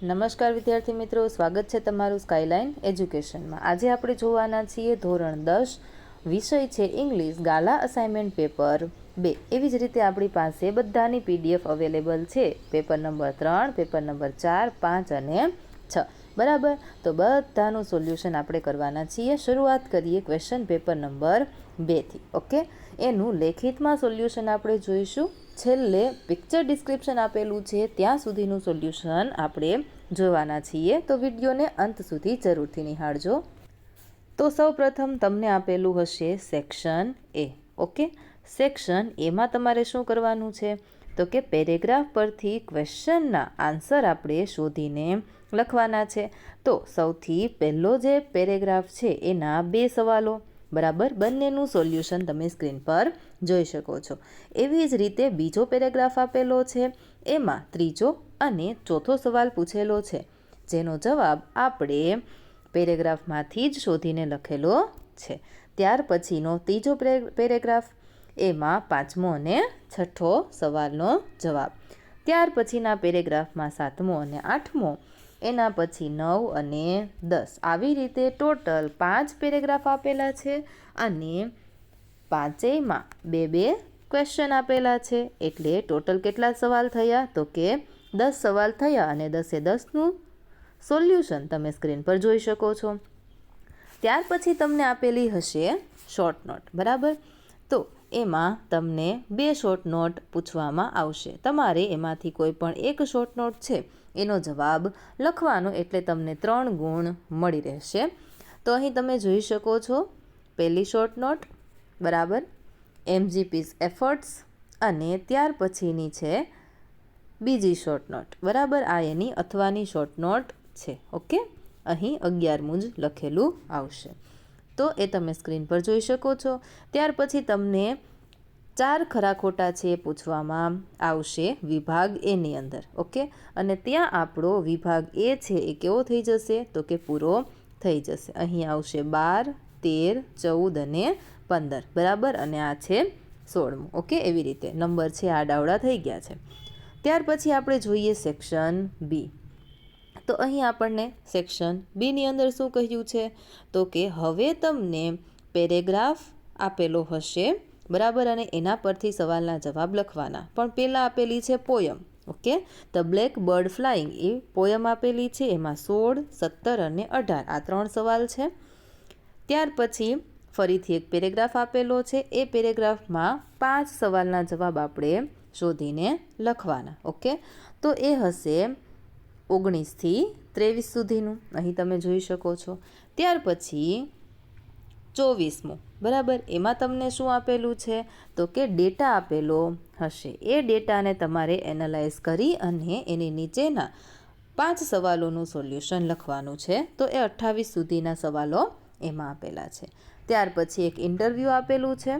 નમસ્કાર વિદ્યાર્થી મિત્રો, સ્વાગત છે તમારું સ્કાયલાઇન એજ્યુકેશનમાં। આજે આપણે જોવાના છીએ ધોરણ 10 વિષય છે ઇંગ્લિશ, ગાલા અસાઇનમેન્ટ પેપર 2। એવી જ રીતે આપણી પાસે બધાની પીડીએફ અવેલેબલ છે, પેપર નંબર 3, પેપર નંબર 4, 5 અને 6, બરાબર। તો બધાનું સોલ્યુશન આપણે કરવાના છીએ। શરૂઆત કરીએ ક્વેશ્ચન પેપર નંબર 2થી। ઓકે, એનું લેખિતમાં સોલ્યુશન આપણે જોઈશું। છેલ્લે પિક્ચર ડિસ્ક્રિપ્શન આપેલું છે ત્યાં સુધીનું સોલ્યુશન આપણે જોવાના છીએ, તો વિડીયોને અંત સુધી જરૂરથી નિહાળજો। તો સૌપ્રથમ તમને આપેલું હશે સેક્શન એ। ઓકે, સેક્શન એમાં તમારે શું કરવાનું છે તો કે પેરેગ્રાફ પરથી ક્વેશ્ચનના આન્સર આપણે શોધીને લખવાના છે। તો સૌથી પહેલો જે પેરેગ્રાફ છે એના 2 સવાલો, બરાબર, બંનેનું સોલ્યુશન તમે સ્ક્રીન પર જોઈ શકો છો। એવી જ રીતે બીજો પેરેગ્રાફ આપેલો છે, એમાં ત્રીજો અને ચોથો સવાલ પૂછેલો છે, જેનો જવાબ આપણે પેરેગ્રાફમાંથી જ શોધીને લખેલો છે। ત્યાર પછીનો ત્રીજો પેરેગ્રાફ, એમાં પાંચમો અને છઠ્ઠો સવાલનો જવાબ। ત્યાર પછીના પેરેગ્રાફમાં સાતમો અને આઠમો, એના પછી 9 અને 10, આવી રીતે ટોટલ 5 પેરેગ્રાફ આપેલા છે અને પાંચેયમાં 2-2 ક્વેશ્ચન આપેલા છે। એટલે ટોટલ કેટલા સવાલ થયા તો કે 10 સવાલ થયા અને 10-10નું સોલ્યુશન તમે સ્ક્રીન પર જોઈ શકો છો। ત્યાર પછી તમને આપેલી હશે શોર્ટ નોટ, બરાબર। તો એમાં તમને 2 શોર્ટ નોટ પૂછવામાં આવશે, તમારે એમાંથી કોઈ પણ એક શોર્ટ નોટ છે એનો જવાબ લખવાનો, એટલે તમને 3 ગુણ મળી રહેશે। તો અહીં તમે જોઈ શકો છો પહેલી શોર્ટ નોટ, બરાબર, MGP's એફર્ટ્સ, અને ત્યાર પછીની છે બીજી શોર્ટ નોટ, બરાબર, આ એની અથવાની શોર્ટ નોટ છે। ઓકે, અહીં 11મું જ લખેલું આવશે, તો એ તમે સ્ક્રીન પર જોઈ શકો છો। ત્યાર પછી તમને 4 ખરા ખોટા છે પૂછવામાં આવશે વિભાગ એની અંદર। ઓકે, અને ત્યાં આપણો વિભાગ એ છે એ કેવો થઈ જશે તો કે પૂરો થઈ જશે। અહીં આવશે 12, 13, 14 અને 15, બરાબર, અને આ છે 16મું। ઓકે, એવી રીતે નંબર છે આડાવડા થઈ ગયા છે। ત્યાર પછી આપણે જોઈએ સેક્શન બી। તો અહીં આપણને સેક્શન બીની અંદર શું કહ્યું છે તો કે હવે તમને પેરેગ્રાફ આપેલો હશે, બરાબર, અને એના પરથી સવાલના જવાબ લખવાના। પણ પહેલાં આપેલી છે poem. Okay, the black bird flying A poem આપેલી છે, એમાં 16, 17 અને 18 આ 3 સવાલ છે। ત્યાર પછી ફરીથી એક પેરેગ્રાફ આપેલો છે, એ પેરેગ્રાફમાં 5 સવાલના જવાબ આપણે શોધીને લખવાના। ઓકે, તો એ હશે 19થી 23 સુધીનું, અહીં તમે જોઈ શકો છો। ત્યાર પછી 24મું, બરાબર, એમાં તમને શું આપેલું છે તો કે ડેટા આપેલો હશે, એ ડેટાને તમારે એનાલાઇઝ કરી અને એની નીચેના 5 સવાલોનું સોલ્યુશન લખવાનું છે। તો એ 28 સુધીના સવાલો એમાં આપેલા છે। ત્યાર પછી એક ઇન્ટરવ્યૂ આપેલું છે,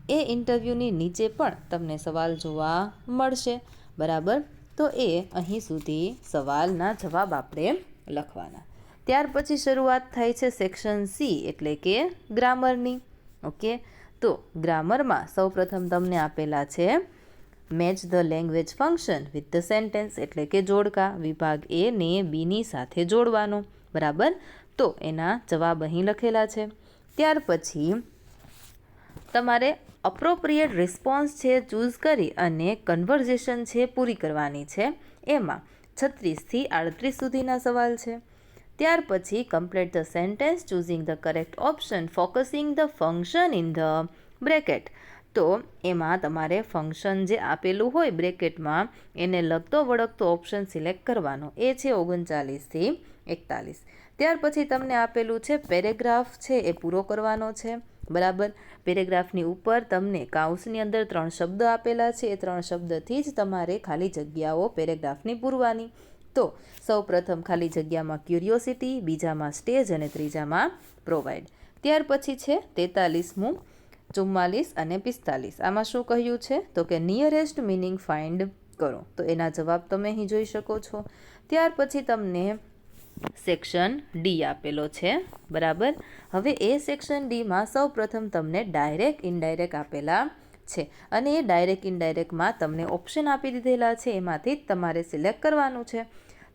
એ ઇન્ટરવ્યૂની નીચે પણ તમને સવાલ જોવા મળશે, બરાબર, તો એ અહીં સુધી સવાલના જવાબ આપણે લખવાના। ત્યાર પછી શરૂઆત થાય છે સેક્શન સી, એટલે કે ગ્રામરની। ઓકે, તો ગ્રામરમાં સૌપ્રથમ તમને આપેલા છે match the language function with the sentence, એટલે કે જોડકા, વિભાગ એ ને બીની સાથે જોડવાનો, બરાબર, તો એના જવાબ અહીં લખેલા છે। ત્યાર પછી તમારે અપ્રોપ્રિએટ રિસ્પોન્સ છે ચૂઝ કરી અને કન્વર્ઝેશન છે પૂરી કરવાની છે, એમાં 36થી 38 સુધીના સવાલ છે। ત્યાર પછી complete the sentence choosing the correct option focusing the function in the bracket, તો એમાં તમારે ફંક્શન જે આપેલું હોય બ્રેકેટમાં એને લગતો વળગતો ઓપ્શન સિલેક્ટ કરવાનો, એ છે 39થી 41। ત્યાર પછી તમને આપેલું છે પેરેગ્રાફ છે એ પૂરો કરવાનો છે, બરાબર, પેરેગ્રાફની ઉપર તમને કાઉન્સની અંદર 3 શબ્દ આપેલા છે, એ 3 શબ્દથી જ તમારે ખાલી જગ્યાઓ પેરેગ્રાફની પૂરવાની। તો સૌ પ્રથમ ખાલી જગ્યામાં ક્યુરિયોસિટી, બીજામાં સ્ટેજ અને ત્રીજામાં પ્રોવાઈડ। ત્યાર પછી છે 43મું, 44 અને 45, આમાં શું કહ્યું છે તો કે નિયરેસ્ટ મિનિંગ ફાઇન્ડ કરો, તો એના જવાબ તમે અહીં જોઈ શકો છો। ત્યાર પછી તમને સેક્શન ડી આપેલો છે, બરાબર। હવે એ સેક્શન ડીમાં સૌ પ્રથમ તમને ડાયરેક્ટ ઇનડાયરેક્ટ આપેલા છે, અને એ ડાયરેક્ટ ઇનડાયરેક્ટમાં તમને ઓપ્શન આપી દીધેલા છે, એમાંથી જ તમારે સિલેક્ટ કરવાનું છે।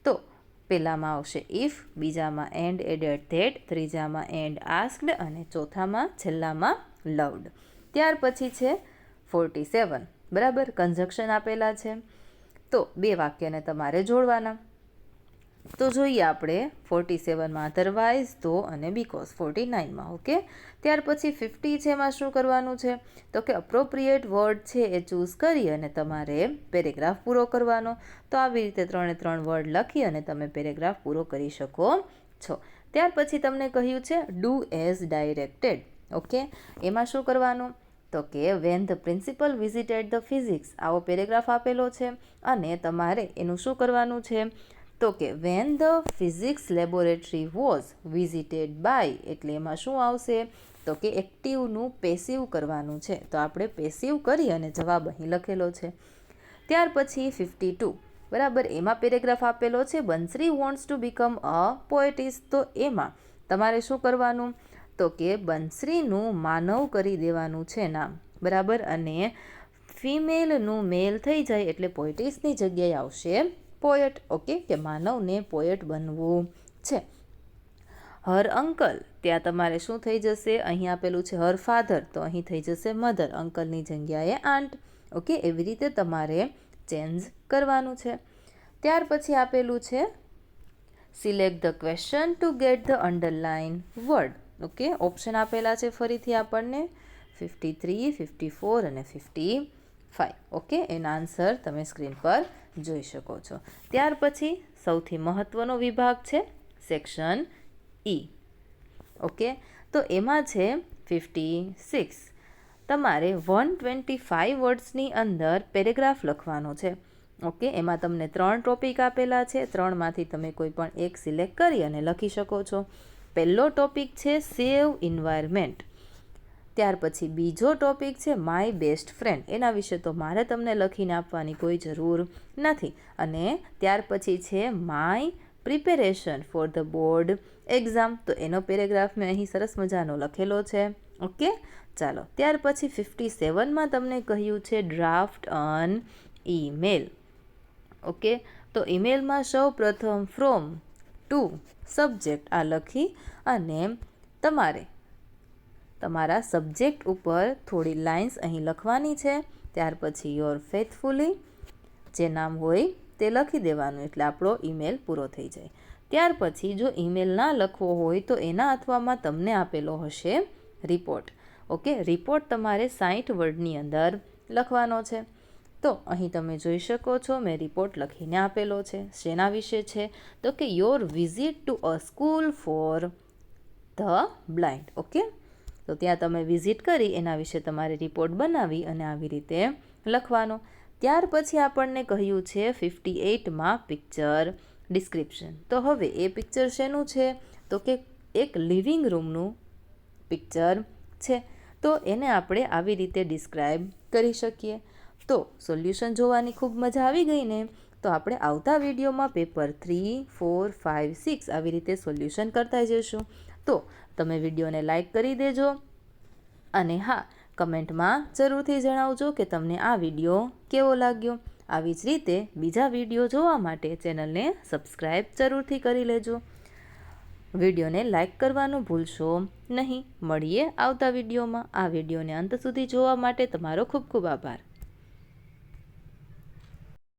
તો પહેલામાં આવશે ઇફ, બીજામાં એન્ડ એડેડ ધેટ, ત્રીજામાં એન્ડ આસ્ક્ડ અને ચોથામાં છેલ્લામાં લવડ. ત્યાર પછી છે 47. બરાબર, કન્જક્શન આપેલા છે. તો બે વાક્યને તમારે જોડવાના. તો જોઈએ આપણે 47માં અધરવાઇઝ, તો અને બીકોઝ. 49માં ઓકે. ત્યાર પછી 50 છે, એમાં શું કરવાનું છે તો કે અપ્રોપ્રિએટ વર્ડ છે એ ચૂઝ કરી અને તમારે પેરેગ્રાફ પૂરો કરવાનો. તો આવી રીતે 3 વર્ડ લખી અને તમે પેરેગ્રાફ પૂરો કરી શકો છો. ત્યાર પછી તમને કહ્યું છે ડુ એઝ ડાયરેક્ટેડ. ઓકે, એમાં શું કરવાનું તો કે when the principal visited the physics, આવો પેરેગ્રાફ આપેલો છે અને તમારે એનું શું કરવાનું છે તો કે when the physics laboratory was visited by, એટલે એમાં શું આવશે તો કે એક્ટિવનું પેસિવ કરવાનું છે. તો આપણે પેસિવ કરી અને જવાબ અહીં લખેલો છે. ત્યાર પછી 52. બરાબર, એમાં પેરેગ્રાફ આપેલો છે Bansari wants to become a પોએટિસ. તો એમાં તમારે શું કરવાનું તો કે બંસરીનું માનવ કરી દેવાનું છે નામ. બરાબર, અને ફિમેલનું મેલ થઈ જાય એટલે પોએટિસની જગ્યાએ આવશે પોએટ. ઓકે, કે માનવને પોએટ બનવું છે. હર અંકલ, ત્યાં તમારે શું થઈ જશે, અહીં આપેલું છે હર ફાધર, તો અહીં થઈ જશે મધર, અંકલની જગ્યાએ આંટ. ઓકે, એવી રીતે તમારે ચેન્જ કરવાનું છે. ત્યાર પછી આપેલું છે select the question two get the underline word. Okay, option આપેલા છે ફરીથી આપણને 53, 54 અને 55. ઓકે, એના આન્સર તમે સ્ક્રીન પર જોઈ શકો છો. ત્યાર પછી સૌથી મહત્ત્વનો વિભાગ છે સેક્શન ઈ. ઓકે, તો એમાં છે 56. તમારે 125 વર્ડ્સની અંદર પેરેગ્રાફ લખવાનો છે. ઓકે, એમાં તમને 3 ટોપિક આપેલા છે, 3માંથી તમે કોઈ પણ એક સિલેક્ટ કરી અને લખી શકો છો. પહેલો ટોપિક છે સેવ ઇન્વાયરમેન્ટ. ત્યાર પછી બીજો ટોપિક છે માય બેસ્ટ ફ્રેન્ડ. એના વિશે તો મારે તમને લખીને આપવાની કોઈ જરૂર નથી. અને ત્યાર પછી છે my preparation for the board exam. તો એનો પેરેગ્રાફ મેં અહીં સરસ મજાનો લખેલો છે. ઓકે, ચાલો. ત્યાર પછી 57માં તમને કહ્યું છે ડ્રાફ્ટ અન ઈમેલ. ઓકે, તો ઈમેલમાં સૌ પ્રથમ ફ્રોમ ટુ સબ્જેક્ટ આ લખી અને તમારે તમારા સબ્જેક્ટ ઉપર થોડી લાઇન્સ અહીં લખવાની છે. ત્યાર પછી યોર ફેથફુલી, જે નામ હોય તે લખી દેવાનું, એટલે આપણો ઈમેલ પૂરો થઈ જાય. ત્યાર પછી જો ઈમેલ ના લખવો હોય તો એના અથવામાં તમને આપેલો હશે રિપોર્ટ. ઓકે, રિપોર્ટ તમારે 60 વર્ડની અંદર લખવાનો છે. તો અહીં તમે જોઈ શકો છો મેં રિપોર્ટ લખીને આપેલો છે. શેના વિશે છે તો કે your visit to a school for the blind. Okay, તો ત્યાં તમે વિઝિટ કરી એના વિશે તમારે રિપોર્ટ બનાવી અને આવી રીતે લખવાનો. ત્યાર પછી આપણને કહ્યું છે 58માં પિક્ચર ડિસ્ક્રિપ્શન. તો હવે એ પિક્ચર શેનું છે તો કે એક લિવિંગ રૂમનું પિક્ચર છે. તો એને આપણે આવી રીતે ડિસ્ક્રાઇબ કરી શકીએ. તો સોલ્યુશન જોવાની ખૂબ મજા આવી ગઈ ને. તો આપણે આવતા વિડીયોમાં પેપર 3, 4, 5, 6 આવી રીતે સોલ્યુશન કરતા જઈશું. તો તમે વિડીયોને લાઈક કરી દેજો અને હા, કમેન્ટમાં જરૂરથી જણાવજો કે તમને આ વિડીયો કેવો લાગ્યો. આવી જ રીતે બીજા વિડીયો જોવા માટે ચેનલને સબસ્ક્રાઈબ જરૂરથી કરી લેજો. વિડીયોને લાઈક કરવાનું ભૂલશો નહીં. મળીએ આવતા વિડીયોમાં. આ વિડીયોને અંત સુધી જોવા માટે તમારો ખૂબ ખૂબ આભાર.